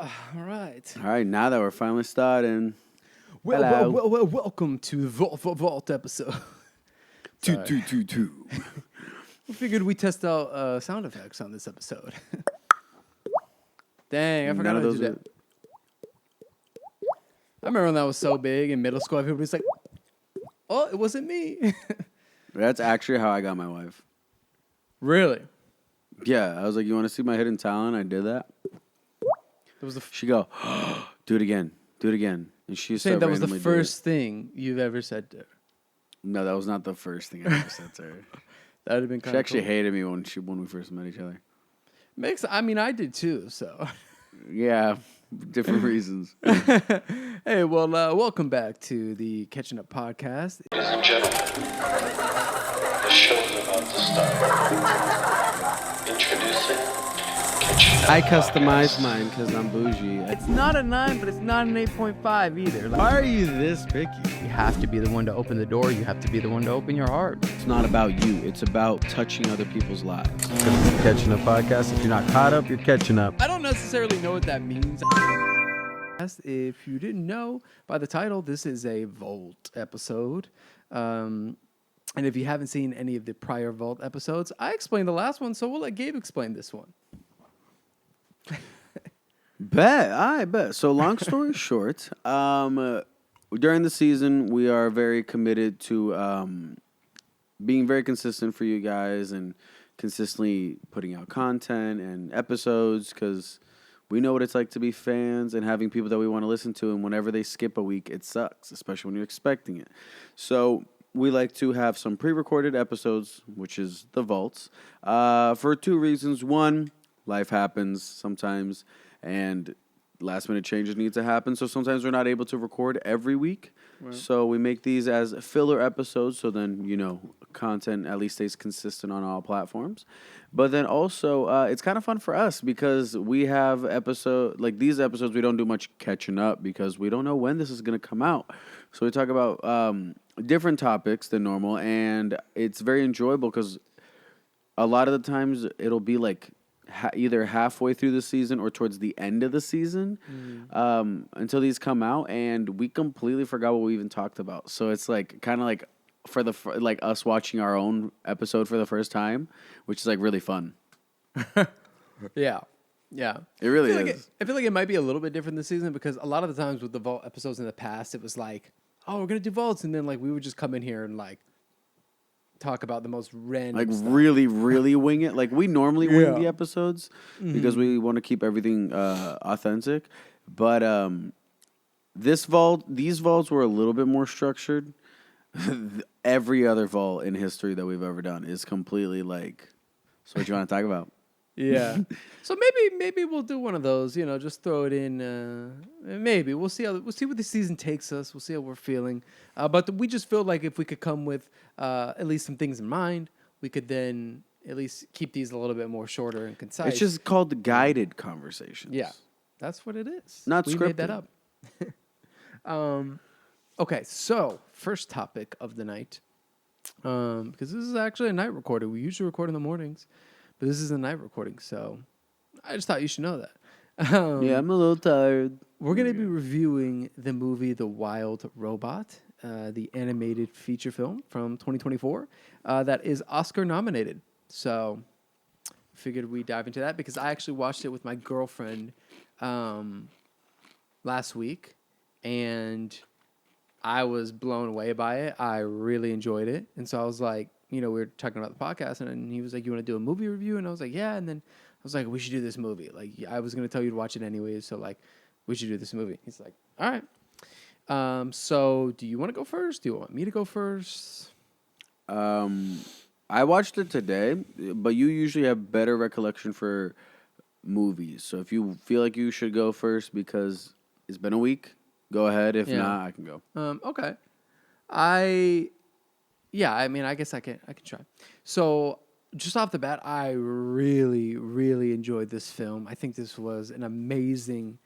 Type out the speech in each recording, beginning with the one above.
All right. All right, now that we're finally starting. Welcome to Vault episode. Two. We figured we'd test out sound effects on this episode. Dang, I forgot how to do that. I remember when that was so big in middle school. Everybody's like, "Oh, it wasn't me." That's actually how I got my wife. Really? Yeah, I was like, "You want to see my hidden talent?" I did that. She go, "Do it again, and she said that was the first thing you've ever said to her. No, that was not the first thing I ever said to her. That would have been kind of. She actually hated me when we first met each other. I did too. So. Yeah, different reasons. Hey, well, welcome back to the Catchin Up Podcast. Ladies and gentlemen, the show is about to start. Introducing Catchin Up I customize mine because I'm bougie. It's not a 9, but it's not an 8.5 either. Why are you this picky? You have to be the one to open the door. You have to be the one to open your heart. It's not about you. It's about touching other people's lives. Catching Up Podcast. If you're not caught up, you're catching up. I don't necessarily know what that means. If you didn't know by the title, this is a Vault episode. And if you haven't seen any of the prior Vault episodes, I explained the last one, so we'll let Gabe explain this one. I bet. So long story short, during the season, we are very committed to being very consistent for you guys and consistently putting out content and episodes because we know what it's like to be fans and having people that we want to listen to. And whenever they skip a week, it sucks, especially when you're expecting it. So we like to have some pre-recorded episodes, which is the vaults, for two reasons. One, life happens sometimes, and last-minute changes need to happen. So sometimes we're not able to record every week. Right. So we make these as filler episodes, so then, content at least stays consistent on all platforms. But then also, it's kind of fun for us because we have these episodes, we don't do much catching up because we don't know when this is going to come out. So we talk about different topics than normal, and it's very enjoyable because a lot of the times it'll be like either halfway through the season or towards the end of the season until these come out, and we completely forgot what we even talked about. So it's like kind of like for us watching our own episode for the first time, which is like really fun. Yeah. It really is. I feel like it might be a little bit different this season because a lot of the times with the Vault episodes in the past, it was like, oh, we're gonna do Vaults, and then like we would just come in here and like talk about the most random stuff. Really, really wing it. Like we normally wing the episodes because we want to keep everything authentic. But these vaults were a little bit more structured. Every other vault in history that we've ever done is completely like. So what you want to talk about? Yeah. So maybe we'll do one of those. Just throw it in. Maybe we'll see what the season takes us. We'll see how we're feeling. But we just feel like if we could come with at least some things in mind, we could then at least keep these a little bit more shorter and concise. It's just called guided conversations. Yeah, that's what it is. Not we scripted. Made that up. Okay, so first topic of the night, because this is actually a night recording. We usually record in the mornings, but this is a night recording, so I just thought you should know that. Yeah, I'm a little tired. We're going to be reviewing the movie The Wild Robot, the animated feature film from 2024 that is Oscar nominated. So figured we'd dive into that because I actually watched it with my girlfriend last week, and I was blown away by it. I really enjoyed it. And so I was like, we were talking about the podcast, and he was like, you want to do a movie review? And I was like, yeah. And then I was like, we should do this movie. Like, I was going to tell you to watch it anyways. So, like, we should do this movie. He's like, all right. So do you want to go first? Do you want me to go first? I watched it today, but you usually have better recollection for movies. So if you feel like you should go first because it's been a week, go ahead. If not, I can go. Okay. I guess I can try. So just off the bat, I really, really enjoyed this film. I think this was an amazing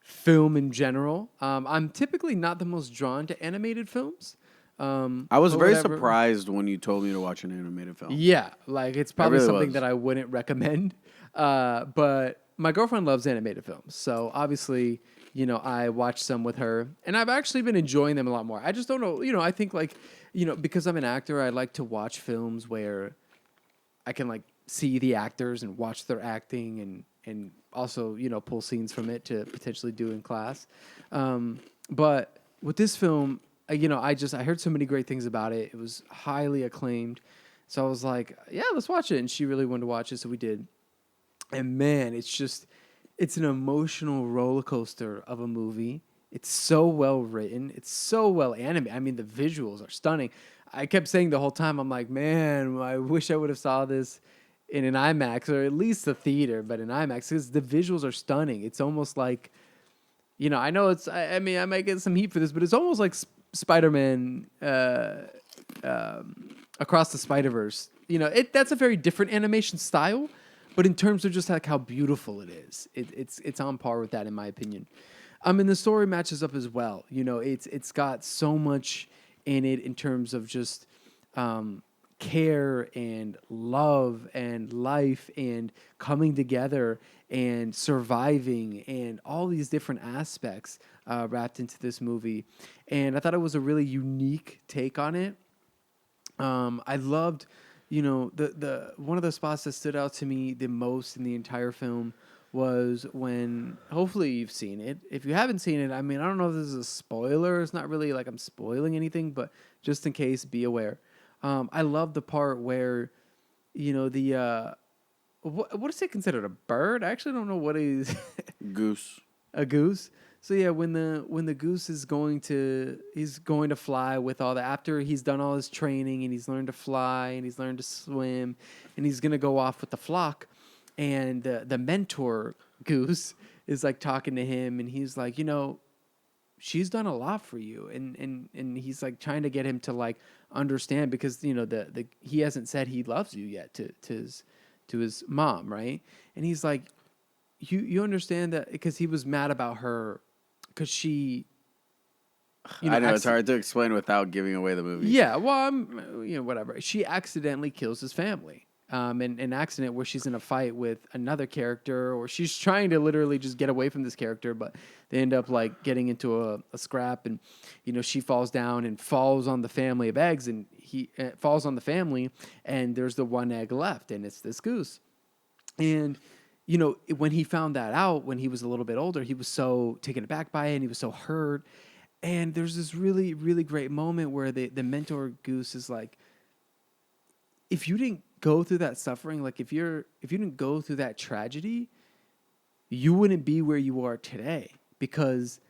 film in general. I'm typically not the most drawn to animated films. I was very surprised when you told me to watch an animated film. Yeah, like it's probably really something was. that I wouldn't recommend. But my girlfriend loves animated films, so obviously, I watch some with her, and I've actually been enjoying them a lot more. I just don't know, I think like, because I'm an actor, I like to watch films where I can like see the actors and watch their acting and also, pull scenes from it to potentially do in class. But with this film, I heard so many great things about it. It was highly acclaimed. So I was like, yeah, let's watch it. And she really wanted to watch it, so we did. And man, it's an emotional roller coaster of a movie. It's so well written. It's so well animated. I mean, the visuals are stunning. I kept saying the whole time, I'm like, man, I wish I would have saw this in an IMAX or at least a theater, but in IMAX because the visuals are stunning. It's almost like, I know I mean, I might get some heat for this, but it's almost like Spider-Man Across the Spider-Verse. That's a very different animation style, but in terms of just like how beautiful it is, it's on par with that in my opinion. And the story matches up as well. It's got so much in it in terms of just care and love and life and coming together and surviving and all these different aspects wrapped into this movie. And I thought it was a really unique take on it. I loved, the one of the spots that stood out to me the most in the entire film was when, hopefully you've seen it. If you haven't seen it, I mean, I don't know if this is a spoiler. It's not really like I'm spoiling anything, but just in case, be aware. I love the part where, the, what is it considered, a bird? I actually don't know what it is. Goose. A goose. So yeah, when the goose is going to fly with all the, after he's done all his training and he's learned to fly and he's learned to swim and he's gonna go off with the flock, and the mentor goose is like talking to him and he's like, she's done a lot for you, and he's like trying to get him to like understand because the he hasn't said he loves you yet to his mom, right? And he's like, you understand that because he was mad about her because she, I know it's hard to explain without giving away the movie. Yeah, well, whatever. She accidentally kills his family. In an accident where she's in a fight with another character, or she's trying to literally just get away from this character, but they end up like getting into a scrap, and she falls down and falls on the family of eggs, and he falls on the family, and there's the one egg left, and it's this goose. And when he found that out when he was a little bit older, he was so taken aback by it, and he was so hurt. And there's this really, really great moment where the mentor goose is like, if you didn't go through that suffering, like if you didn't go through that tragedy, you wouldn't be where you are today, because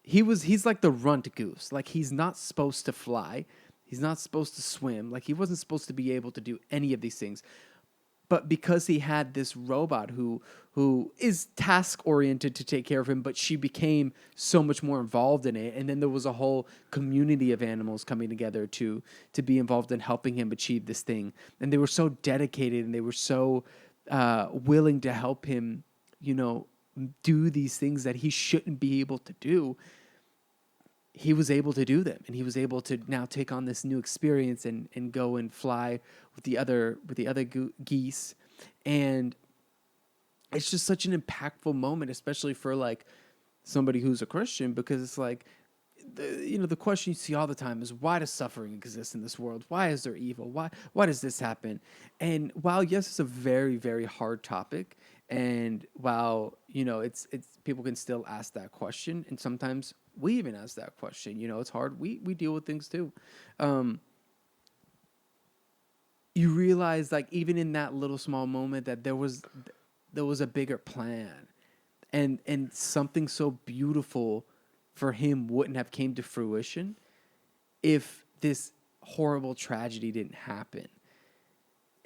he's like the runt goose. Like he's not supposed to fly. He's not supposed to swim. Like he wasn't supposed to be able to do any of these things. But because he had this robot who is task oriented to take care of him, but she became so much more involved in it, and then there was a whole community of animals coming together to be involved in helping him achieve this thing, and they were so dedicated and they were so willing to help him, do these things that he shouldn't be able to do. He was able to do them, and he was able to now take on this new experience and go and fly with the other geese. And it's just such an impactful moment, especially for like somebody who's a Christian, because it's like, the question you see all the time is, why does suffering exist in this world? Why is there evil? Why does this happen? And while, yes, it's a very, very hard topic, and while, it's people can still ask that question, and sometimes we even ask that question, it's hard. We deal with things too. You realize, like, even in that little small moment, that there was a bigger plan, and something so beautiful for him wouldn't have came to fruition if this horrible tragedy didn't happen.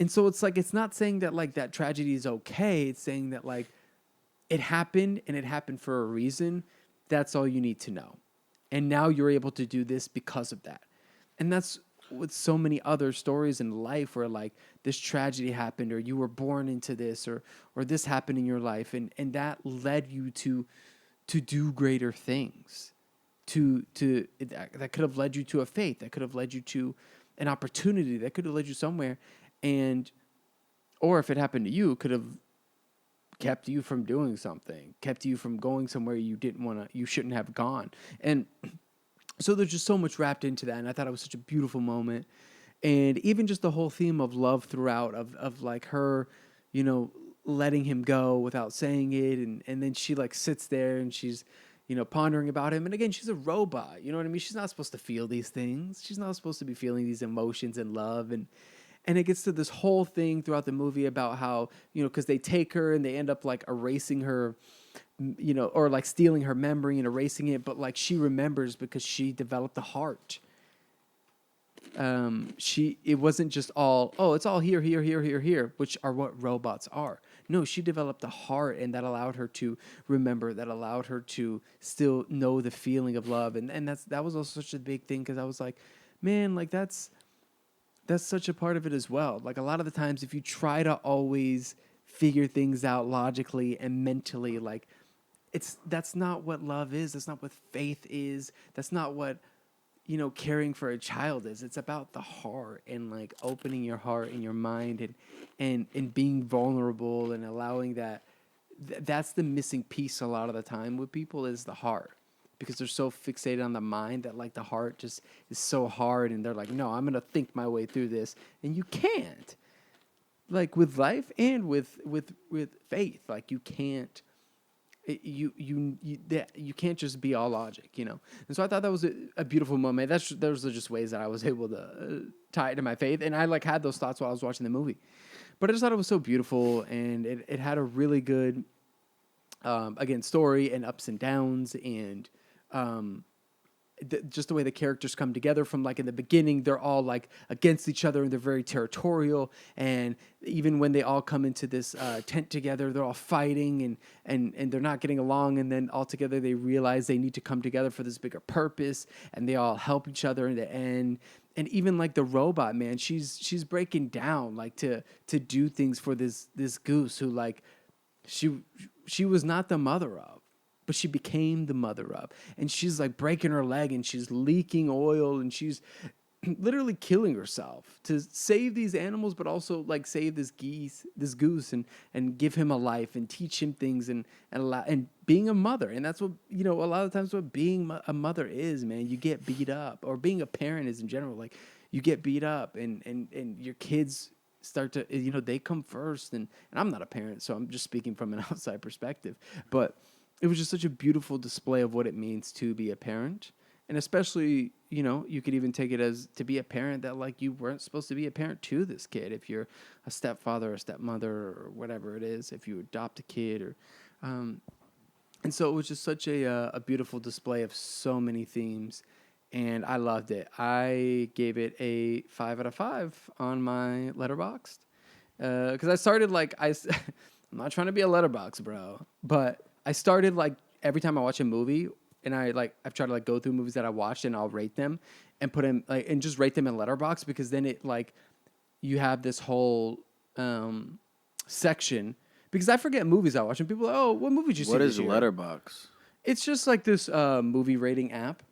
And so it's like, it's not saying that like that tragedy is okay. It's saying that like it happened, and it happened for a reason. That's all you need to know. And now you're able to do this because of that. And that's with so many other stories in life where like this tragedy happened, or you were born into this, or this happened in your life. And that led you to do greater things, that could have led you to a faith, that could have led you to an opportunity, that could have led you somewhere. And, or if it happened to you, could have kept you from doing something, kept you from going somewhere you shouldn't have gone. And so there's just so much wrapped into that. And I thought it was such a beautiful moment. And even just the whole theme of love throughout, of like her, letting him go without saying it. And then she like sits there and she's, pondering about him. And again, she's a robot. You know what I mean? She's not supposed to feel these things. She's not supposed to be feeling these emotions and love. And it gets to this whole thing throughout the movie about how, because they take her and they end up like erasing her, or like stealing her memory and erasing it. But like she remembers because she developed a heart. It wasn't just all, it's all here, which are what robots are. No, she developed a heart, and that allowed her to remember, that allowed her to still know the feeling of love. And that was also such a big thing, because I was like, man, like that's such a part of it as well. Like a lot of the times, if you try to always figure things out logically and mentally, like that's not what love is. That's not what faith is. That's not what, caring for a child is. It's about the heart, and like opening your heart and your mind, and being vulnerable, and allowing that. That's the missing piece a lot of the time with people, is the heart, because they're so fixated on the mind that like the heart just is so hard, and they're like, no, I'm gonna think my way through this, and you can't. Like with life and with faith, like you can't. You can't just be all logic, And so I thought that was a beautiful moment. Those are just ways that I was able to tie it to my faith, and I like had those thoughts while I was watching the movie. But I just thought it was so beautiful, and it had a really good, again, story and ups and downs, and just the way the characters come together from like in the beginning, they're all like against each other and they're very territorial. And even when they all come into this tent together, they're all fighting and they're not getting along. And then all together they realize they need to come together for this bigger purpose, and they all help each other in the end. And even like the robot, man, she's breaking down like to do things for this goose who like she was not the mother of. But she became the mother of, and she's like breaking her leg, and she's leaking oil, and she's literally killing herself to save these animals, but also like save this goose, and give him a life and teach him things, and being a mother. And that's what, a lot of times what being a mother is, man. You get beat up, or being a parent is in general. Like you get beat up, and your kids start to, they come first. And I'm not a parent, so I'm just speaking from an outside perspective, but it was just such a beautiful display of what it means to be a parent. And especially, you could even take it as to be a parent that like you weren't supposed to be a parent to this kid. If you're a stepfather or stepmother or whatever it is, if you adopt a kid or, and so it was just such a beautiful display of so many themes, and I loved it. I gave it a 5 out of 5 on my Letterboxd. Cause I started like, I'm not trying to be a Letterboxd bro, but I started like every time I watch a movie, and I've tried to like go through movies that I watched, and I'll rate them and put them like, and just rate them in Letterboxd, because then it like you have this whole section, because I forget movies I watch, and people are like, oh, what movie did you see? What is this year? Letterboxd? It's just like this movie rating app,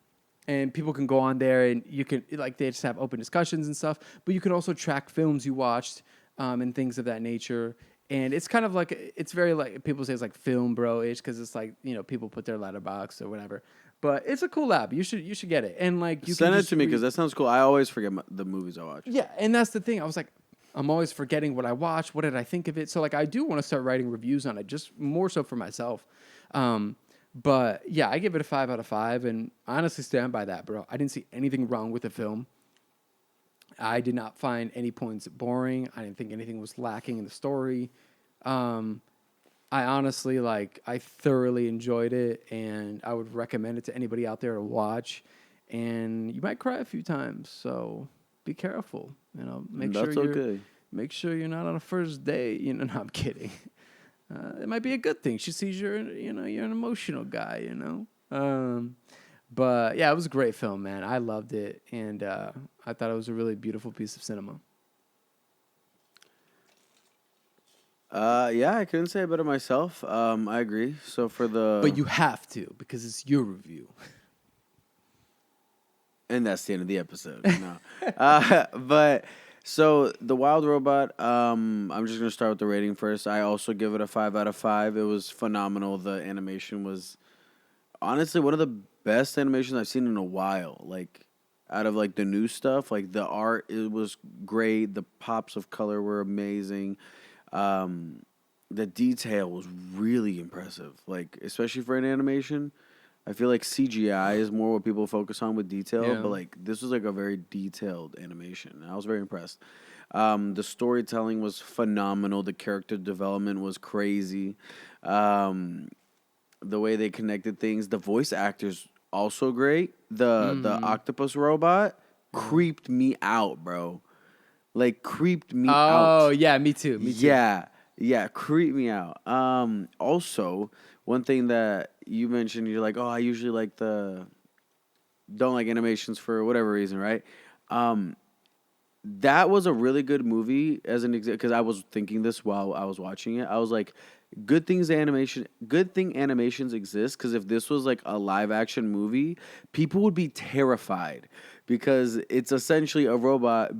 and people can go on there, and you can like they just have open discussions and stuff, but you can also track films you watched and things of that nature. And it's kind of like, it's very like, people say it's like film bro-ish, because it's like, people put their Letterboxd or whatever. But it's a cool app. You should get it. And like, you send can it to me, because that sounds cool. I always forget the movies I watch. Yeah, and that's the thing. I was like, I'm always forgetting what I watched. What did I think of it? So like, I do want to start writing reviews on it, just more so for myself. But yeah, I give it a 5 out of 5, and I honestly stand by that, bro. I didn't see anything wrong with the film. I did not find any points boring. I didn't think anything was lacking in the story. I honestly, like, I thoroughly enjoyed it, and I would recommend it to anybody out there to watch. And you might cry a few times, so be careful. Make sure you're not on a first date. No, I'm kidding. It might be a good thing. She sees you're an emotional guy. But yeah, it was a great film, man. I loved it, and I thought it was a really beautiful piece of cinema. Yeah, I couldn't say it better myself. I agree. So but you have to, because it's your review. And that's the end of the episode. No. But So the Wild Robot, I'm just gonna start with the rating first. I also give it a 5 out of 5. It was phenomenal. The animation was honestly one of the best animations I've seen in a while. Like out of like the new stuff, like the art, it was great. The pops of color were amazing. The detail was really impressive. Like especially for an animation. I feel like CGI is more what people focus on with detail, Yeah. but like this was like a very detailed animation. I was very impressed. The storytelling was phenomenal. The character development was crazy. Um, the way they connected things. The voice actors also great. The octopus robot creeped me out, bro. Like creeped me out. Oh yeah, me too. Me too. Yeah, creep me out. Also, one thing that you mentioned, you're like, oh, I usually don't like animations for whatever reason, right? That was a really good movie as an example because I was thinking this while I was watching it. I was like, good thing animations exist because if this was like a live action movie, people would be terrified because it's essentially a robot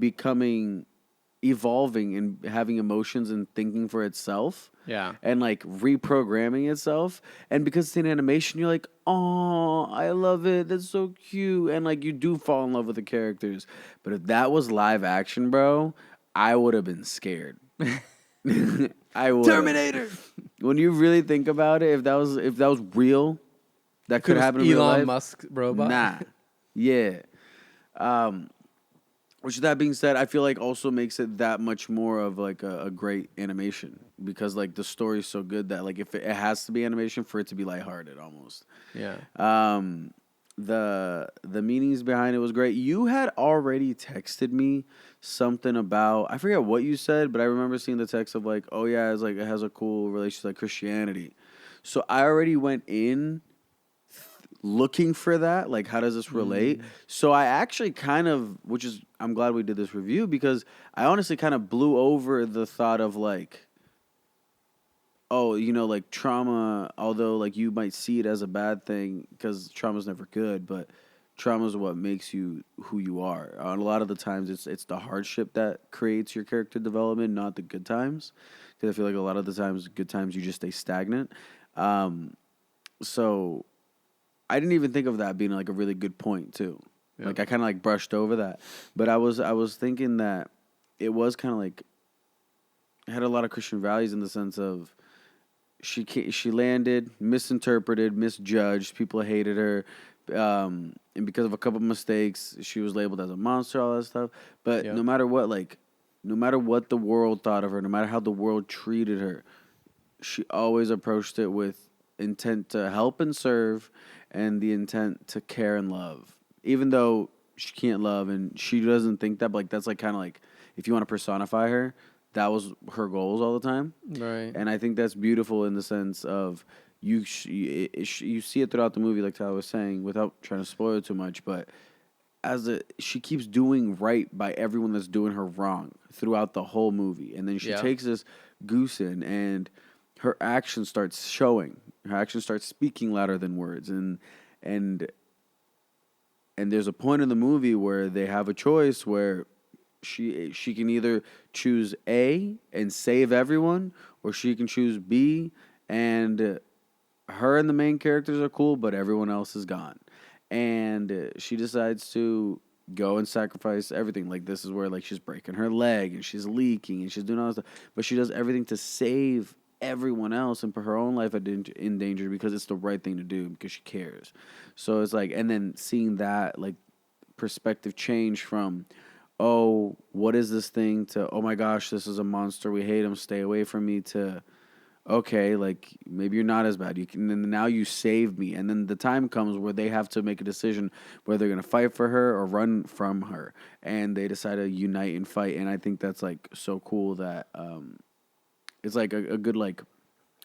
evolving and having emotions and thinking for itself. Yeah. And like reprogramming itself. And because it's an animation, you're like, oh, I love it. That's so cute. And like you do fall in love with the characters. But if that was live action, bro, I would have been scared. I would. Terminator. When you really think about it, if that was real, that could happen in real life. Elon Musk robot. Nah. Yeah. Which that being said, I feel like also makes it that much more of like a great animation because like the story's so good that like if it has to be animation for it to be lighthearted almost. Yeah. The meanings behind it was great. You had already texted me something about I forget what you said, but I remember seeing the text of like, oh yeah, it's like it has a cool relation to like Christianity. So I already went in looking for that, like how does this relate? So I actually kind of, which is I'm glad we did this review because I honestly kind of blew over the thought of like, oh, like trauma, although like you might see it as a bad thing because trauma's never good, but trauma is what makes you who you are. A lot of the times it's the hardship that creates your character development, not the good times. Because I feel like a lot of the times, good times, you just stay stagnant. So I didn't even think of that being like a really good point too. Yeah. Like I kind of like brushed over that, but I was thinking that it was kind of like it had a lot of Christian values in the sense of she landed misinterpreted, misjudged. People hated her, and because of a couple mistakes, she was labeled as a monster. All that stuff. But no matter what the world thought of her, no matter how the world treated her, she always approached it with intent to help and serve. And the intent to care and love, even though she can't love and she doesn't think that, but like that's like kind of like if you want to personify her, that was her goals all the time, right? And I think that's beautiful in the sense of you see it throughout the movie, like Tyler was saying, without trying to spoil it too much, but she keeps doing right by everyone that's doing her wrong throughout the whole movie, and then she takes this goose in and her action starts showing. Her action starts speaking louder than words, and there's a point in the movie where they have a choice where she can either choose A and save everyone, or she can choose B and her and the main characters are cool, but everyone else is gone, and she decides to go and sacrifice everything. Like this is where like she's breaking her leg and she's leaking and she's doing all this stuff, but she does everything to save everyone else and put her own life in danger because it's the right thing to do because she cares. So it's like, and then seeing that like perspective change from, oh, what is this thing, to, oh my gosh, this is a monster, we hate him, stay away from me, to, okay, like maybe you're not as bad. You can, and now you saved me. And then the time comes where they have to make a decision whether they're going to fight for her or run from her. And they decide to unite and fight. And I think that's like so cool that, it's like a good like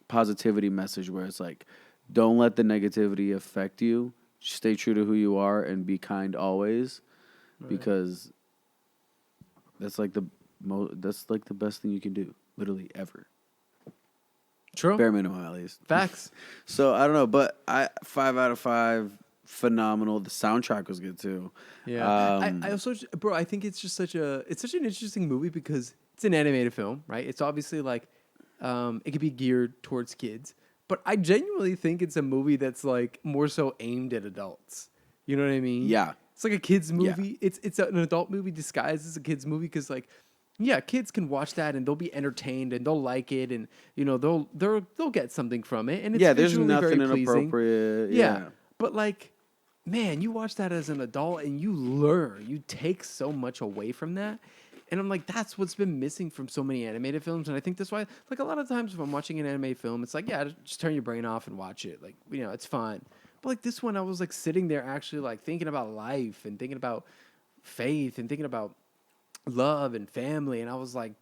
positivity message where it's like, don't let the negativity affect you. Stay true to who you are and be kind always, because that's like the best thing you can do, literally ever. True. Bare minimum, at least. Facts. So I don't know, but 5 out of 5, phenomenal. The soundtrack was good too. Yeah. I also, bro, I think it's just such an interesting movie because it's an animated film, right? It's obviously like, it could be geared towards kids, but I genuinely think it's a movie that's like more so aimed at adults. You know what I mean? Yeah. It's like a kids movie. Yeah. It's an adult movie disguised as a kids movie because like, yeah, kids can watch that and they'll be entertained and they'll like it and you know they'll get something from it and it's There's visually nothing very pleasing. inappropriate. Yeah, but like, man, you watch that as an adult and you learn, you take so much away from that. And I'm like, that's what's been missing from so many animated films. And I think that's why, like, a lot of times if I'm watching an animated film, it's like, yeah, just turn your brain off and watch it. Like, you know, it's fine. But like this one, I was like sitting there actually like thinking about life and thinking about faith and thinking about love and family. And I was like,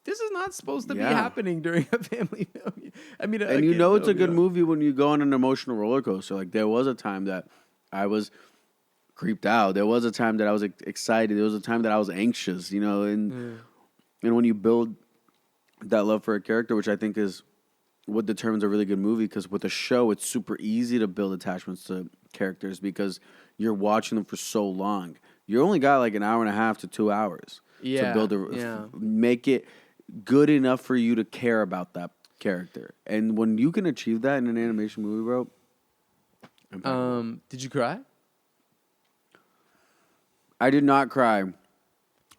this is not supposed to be happening during a family film. I mean, and you know it's a good movie when you go on an emotional roller coaster. Like there was a time that I was creeped out. There was a time that I was excited. There was a time that I was anxious. You know, and when you build that love for a character, which I think is what determines a really good movie, because with a show, it's super easy to build attachments to characters because you're watching them for so long. You only got like an hour and a half to 2 hours to build make it good enough for you to care about that character. And when you can achieve that in an animation movie, bro. Did you cry? I did not cry.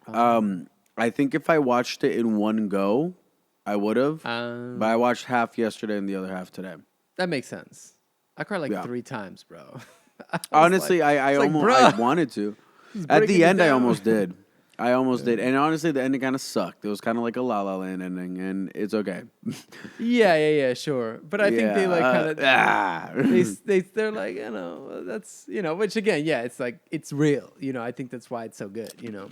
I think if I watched it in one go, I would have. But I watched half yesterday and the other half today. That makes sense. I cried like 3 times, bro. Honestly, like, I almost I wanted to. At the end, I almost did. I almost did. And honestly, the ending kind of sucked. It was kind of like a La La Land ending, and it's okay. Yeah, sure. But I think they like kind of they're like, you know, that's, you know, which again, yeah, it's like it's real. You know, I think that's why it's so good, you know.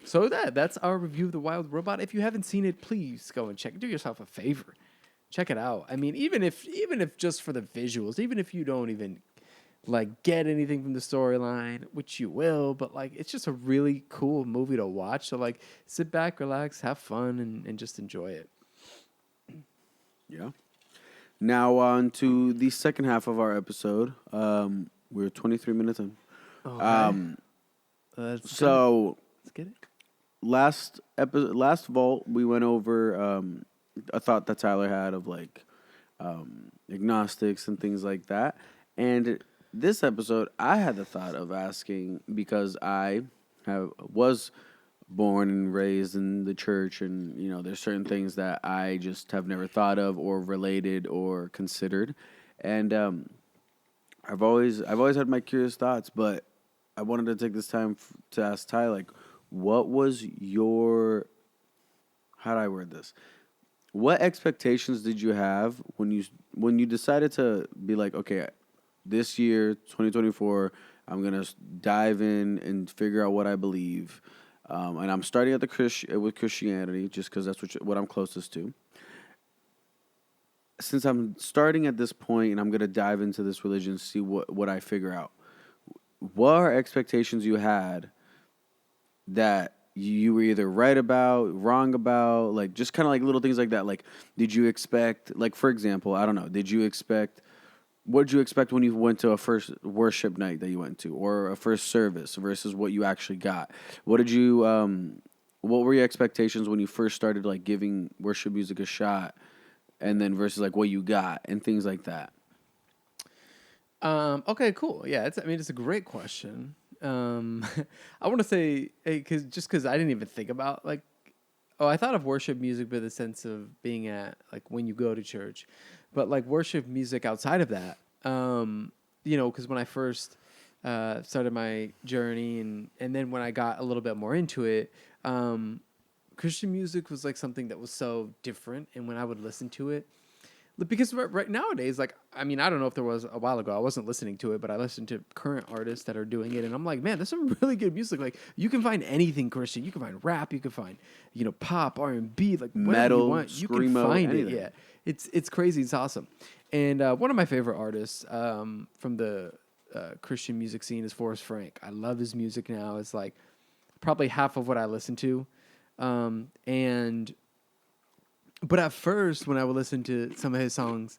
So that's our review of The Wild Robot. If you haven't seen it, please go and check. Do yourself a favor. Check it out. I mean, even if just for the visuals, even if you don't even like get anything from the storyline, which you will, but like it's just a really cool movie to watch. So like sit back, relax, have fun, and just enjoy it. Yeah. Now on to the second half of our episode. We're 23 minutes in. Okay. Let's get it. Last vault we went over a thought that Tyler had of like agnostics and things like that. And this episode, I had the thought of asking, because I was born and raised in the church, and you know, there's certain things that I just have never thought of or related or considered, and I've always had my curious thoughts, but I wanted to take this time to ask Ty, like, what was your, how do I word this? What expectations did you have when you decided to be like, okay, this year, 2024, I'm gonna dive in and figure out what I believe, and I'm starting at with Christianity just because that's what I'm closest to. Since I'm starting at this point and I'm gonna dive into this religion, see what I figure out. What are expectations you had that you were either right about, wrong about, like just kind of like little things like that? Like, did you expect, like for example, I don't know, what did you expect when you went to a first worship night that you went to, or a first service versus what you actually got? What were your expectations when you first started like giving worship music a shot, and then versus like what you got and things like that? Okay, cool. Yeah, it's a great question. I want to say, because I didn't even think about like, I thought of worship music by the sense of being at like when you go to church, but like worship music outside of that, you know, because when I first started my journey and then when I got a little bit more into it, Christian music was like something that was so different, and when I would listen to it, because right nowadays, like, I mean, I don't know if there was a while ago, I wasn't listening to it, but I listened to current artists that are doing it, and I'm like, man, there's some really good music. Like, you can find anything Christian. You can find rap. You can find, you know, pop, R&B, like whatever metal, you want. You can find anything. it. Yeah, it's crazy. It's awesome. And one of my favorite artists from the Christian music scene is Forrest Frank. I love his music now. It's like probably half of what I listen to, But at first, when I would listen to some of his songs,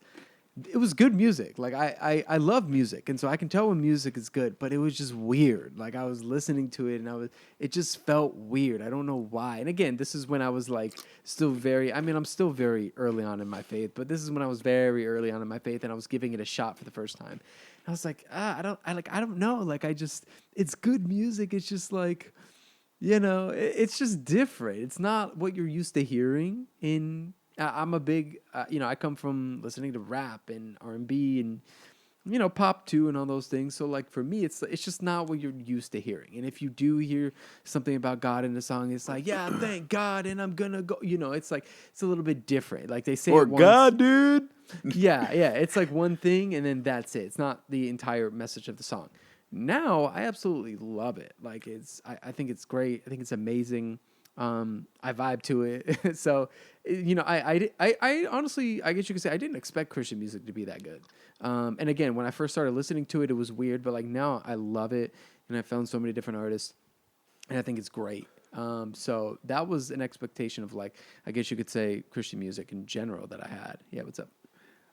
it was good music. Like I love music, and so I can tell when music is good, but it was just weird. Like I was listening to it and it just felt weird. I don't know why. And again, this is when I was like still I'm still very early on in my faith, but this is when I was very early on in my faith and I was giving it a shot for the first time. And I was like, I don't know. Like it's good music. It's just like, it's just different. It's not what you're used to hearing I'm a big, I come from listening to rap and R&B and, pop too and all those things. So like for me, it's just not what you're used to hearing. And if you do hear something about God in the song, it's like, yeah, thank God. And I'm gonna go, it's like, it's a little bit different. Like they say Or it once. God, dude. Yeah. It's like one thing and then that's it. It's not the entire message of the song. Now I absolutely love it. Like I think it's great. I think it's amazing. I vibe to it. So, I honestly, I guess you could say I didn't expect Christian music to be that good. And again, when I first started listening to it, it was weird, but like now I love it. And I found so many different artists and I think it's great. So that was an expectation of like, I guess you could say Christian music in general that I had. Yeah. What's up?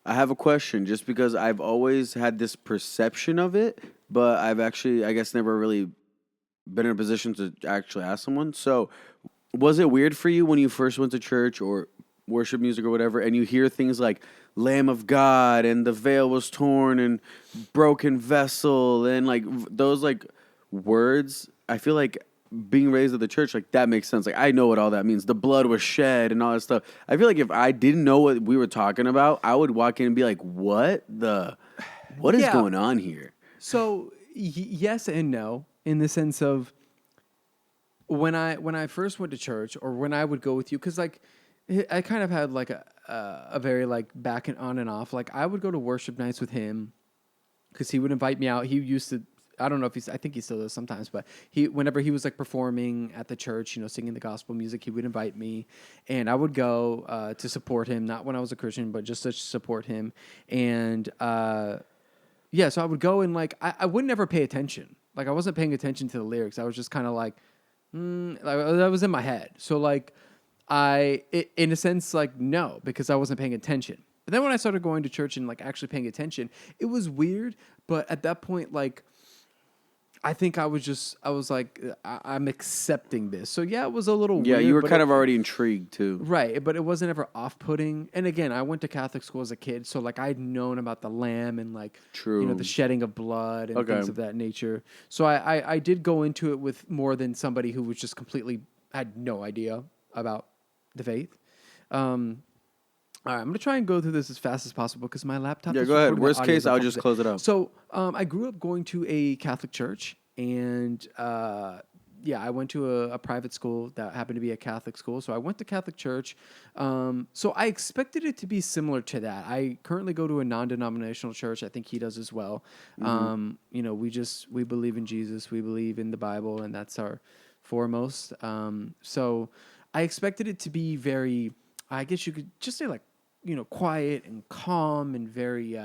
I have a question, just because I've always had this perception of it, but I've actually, I guess, never really been in a position to actually ask someone. So, was it weird for you when you first went to church or worship music or whatever, and you hear things like Lamb of God and the veil was torn and broken vessel and like those like words? I feel like being raised at the church, like that makes sense. Like I know what all that means. The blood was shed and all that stuff. I feel like if I didn't know what we were talking about, I would walk in and be like, what is going on here? So yes and no, in the sense of when I first went to church or when I would go with you, because like I kind of had like a very like back and on and off. Like I would go to worship nights with him because he would invite me out. He used to, I don't know if I think he still does sometimes, but whenever he was like performing at the church, singing the gospel music, he would invite me and I would go to support him, not when I was a Christian, but just to support him. And so I would go and like, I would never pay attention. Like I wasn't paying attention to the lyrics. I was just kind of like, that was in my head. So like in a sense, like no, because I wasn't paying attention. But then when I started going to church and like actually paying attention, it was weird. But at that point, like, I think I was like, I'm accepting this. So yeah, it was a little weird. Yeah, you were kind of already intrigued too. Right, but it wasn't ever off-putting. And again, I went to Catholic school as a kid, so like I'd known about the lamb and like, the shedding of blood and things of that nature. So I did go into it with more than somebody who was just completely had no idea about the faith. All right, I'm going to try and go through this as fast as possible because my laptop is go ahead. recording Worst the audio case, I'll before just it. close it up. So I grew up going to a Catholic church, and I went to a private school that happened to be a Catholic school. So I went to Catholic church. So I expected it to be similar to that. I currently go to a non-denominational church. I think he does as well. Mm-hmm. We believe in Jesus. We believe in the Bible, and that's our foremost. So I expected it to be very, I guess you could just say like, quiet and calm and very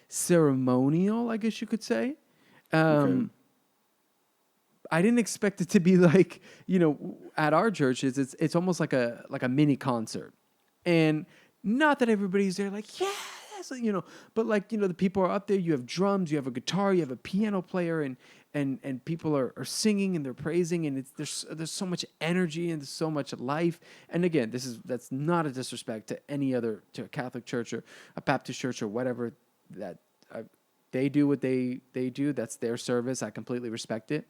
ceremonial, I guess you could say. Okay. I didn't expect it to be like, at our churches, it's almost like a mini concert. And not that everybody's there like, yes, but like, the people are up there, you have drums, you have a guitar, you have a piano player, and people are singing and they're praising, and there's so much energy and there's so much life. And again, that's not a disrespect to to a Catholic church or a Baptist church or whatever, that they do what they do. That's their service. I completely respect it.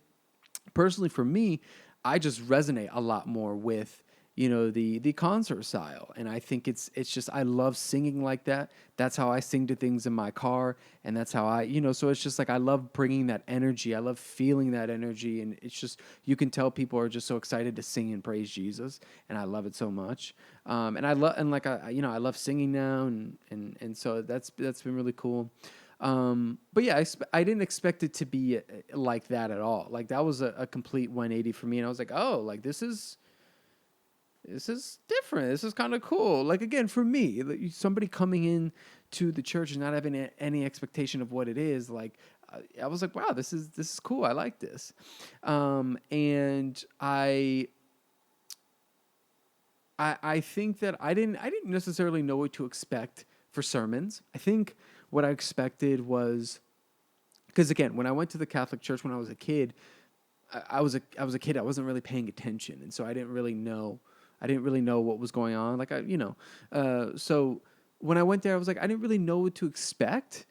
Personally, for me, I just resonate a lot more with, the concert style. And I think it's just, I love singing like that. That's how I sing to things in my car. And that's how so it's just like, I love bringing that energy. I love feeling that energy. And it's just, you can tell people are just so excited to sing and praise Jesus. And I love it so much. And I love singing now. And so that's been really cool. But yeah, I didn't expect it to be like that at all. Like that was a complete 180 for me. And I was like, oh, like this is different. This is kind of cool. Like, again, for me, somebody coming in to the church and not having any expectation of what it is, like, I was like, wow, this is cool. I like this. And I think that I didn't necessarily know what to expect for sermons. I think what I expected was, because again, when I went to the Catholic Church when I was a kid, I was a kid. I wasn't really paying attention, and so I didn't really know what was going on. Like so when I went there, I was like, I didn't really know what to expect.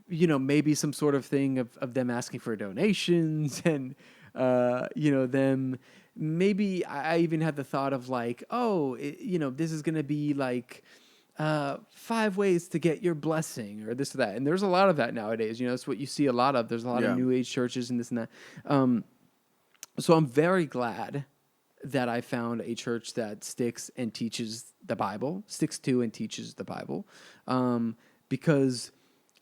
Maybe some sort of thing of them asking for donations and, them. Maybe I even had the thought of like, this is going to be like 5 ways to get your blessing or this or that. And there's a lot of that nowadays. That's what you see a lot of. There's a lot of new age churches and this and that. So I'm very glad that I found a church that sticks to and teaches the Bible, because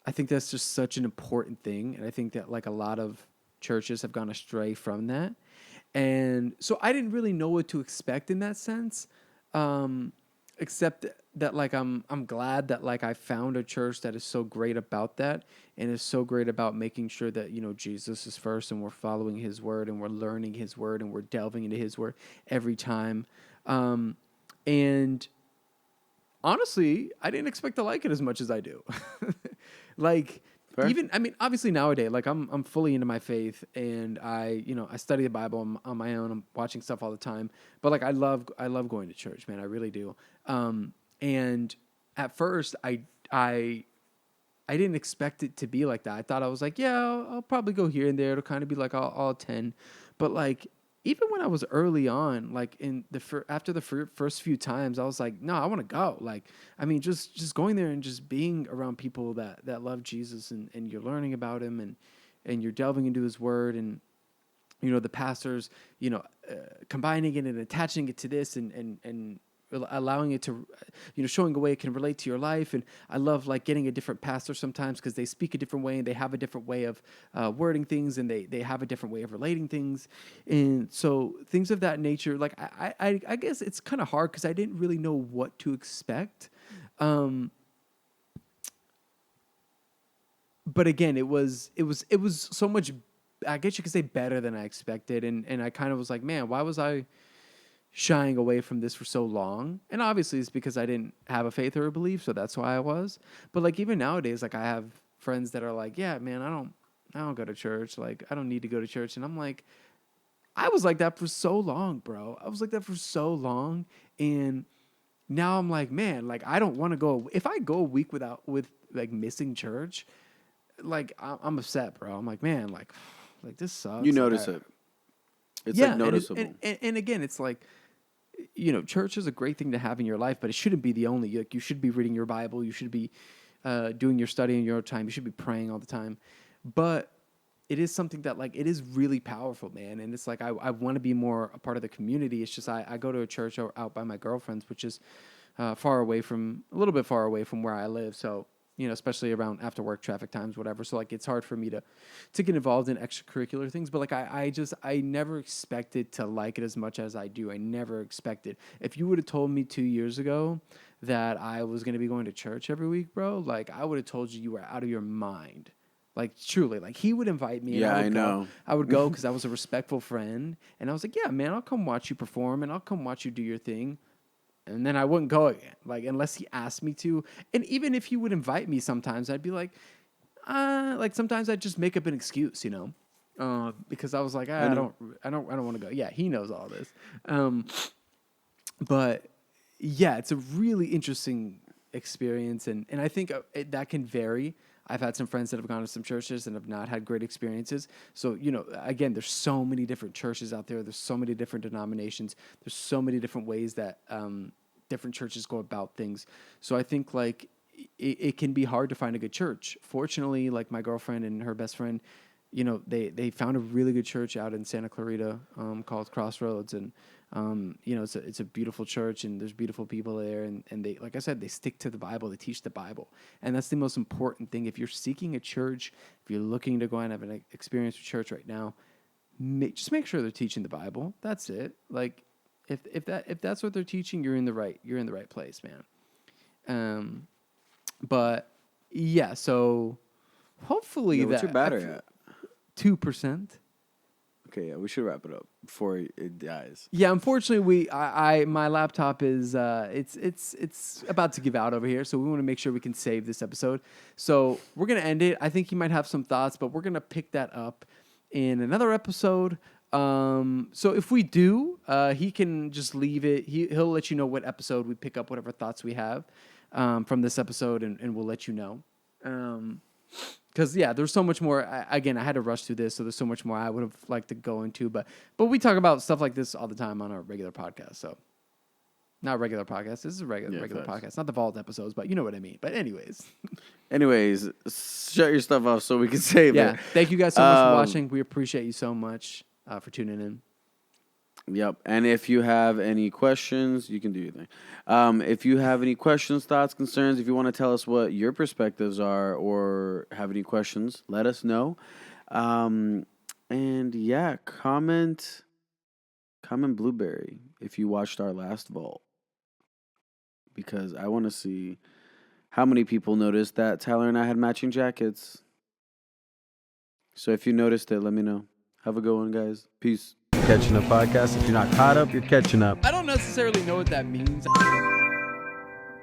I think that's just such an important thing. And I think that like a lot of churches have gone astray from that. And so I didn't really know what to expect in that sense. Except that like I'm glad that like I found a church that is so great about that and is so great about making sure that Jesus is first and we're following his word and we're learning his word and we're delving into his word every time. And honestly, I didn't expect to like it as much as I do. Like Fair. Obviously nowadays, like I'm fully into my faith and I study the Bible on my own. I'm watching stuff all the time, but like I love going to church, man. I really do. And at first I didn't expect it to be like that. I thought I was like, yeah, I'll probably go here and there. It'll kind of be like I'll attend, but like even when I was early on, like after the first few times, I was like, no, I want to go. Like, just going there and just being around people that love Jesus and you're learning about him and you're delving into his word and, the pastors, combining it and attaching it to this and allowing it to, showing a way it can relate to your life. And I love like getting a different pastor sometimes because they speak a different way and they have a different way of wording things and they have a different way of relating things. And so things of that nature, like I guess it's kind of hard because I didn't really know what to expect. But again, it was so much, I guess you could say, better than I expected. And I kind of was like, man, why was I shying away from this for so long? And obviously it's because I didn't have a faith or a belief, so that's why I was. But like even nowadays, like I have friends that are like, yeah, man, I don't go to church. Like I don't need to go to church. And I'm like, I was like that for so long, bro. I was like that for so long. And now I'm like, man, like I don't want to go. If I go a week with like missing church, like I'm upset, bro. I'm like, man, like this sucks. You notice it. It's like noticeable. And again, it's like, church is a great thing to have in your life, but it shouldn't be the only. Like, you should be reading your Bible. You should be doing your study in your time. You should be praying all the time. But it is something that, like, it is really powerful, man. And it's like, I want to be more a part of the community. It's just I go to a church out by my girlfriend's, which is a little bit far away from where I live. So, especially around after work traffic times, whatever. So like, it's hard for me to get involved in extracurricular things, but like, I never expected to like it as much as I do. I never expected. If you would have told me 2 years ago that I was going to be going to church every week, bro, like I would have told you were out of your mind. Like truly, like he would invite me. Yeah, and I know. I would go because I was a respectful friend. And I was like, yeah, man, I'll come watch you perform and I'll come watch you do your thing. And then I wouldn't go again, like unless he asked me to. And even if he would invite me, sometimes I'd be like sometimes I'd just make up an excuse, because I was like, I don't want to go. Yeah, he knows all this. But yeah, it's a really interesting experience, and I think that can vary. I've had some friends that have gone to some churches and have not had great experiences. So, again, there's so many different churches out there. There's so many different denominations. There's so many different ways that different churches go about things. So I think like it can be hard to find a good church. Fortunately, like my girlfriend and her best friend, they found a really good church out in Santa Clarita called Crossroads. And, it's a beautiful church and there's beautiful people there. And they, like I said, they stick to the Bible. They teach the Bible. And that's the most important thing. If you're seeking a church, if you're looking to go and have an experience with church right now, just make sure they're teaching the Bible. That's it. Like if that's what they're teaching, you're in the right place, man. But yeah, so hopefully what's your battery at? 2%. Okay, yeah, we should wrap it up before it dies. Yeah, unfortunately, my laptop is it's about to give out over here, so we want to make sure we can save this episode. So we're gonna end it. I think he might have some thoughts, but we're gonna pick that up in another episode. So if we do, he can just leave it. He'll let you know what episode we pick up, whatever thoughts we have from this episode, and we'll let you know. Because there's so much more. I had to rush through this, so there's so much more I would have liked to go into. But we talk about stuff like this all the time on our regular podcast. So, not regular podcast. This is a regular podcast, not the vault episodes, but you know what I mean. But anyways, shut your stuff off so we can save it. Yeah, thank you guys so much for watching. We appreciate you so much for tuning in. Yep. And if you have any questions, you can do your thing. If you have any questions, thoughts, concerns, if you want to tell us what your perspectives are or have any questions, let us know. And yeah, comment Blueberry if you watched our last vault, because I want to see how many people noticed that Tyler and I had matching jackets. So if you noticed it, let me know. Have a good one, guys. Peace. Catching Up Podcast. If you're not caught up, you're catching up. I don't necessarily know what that means.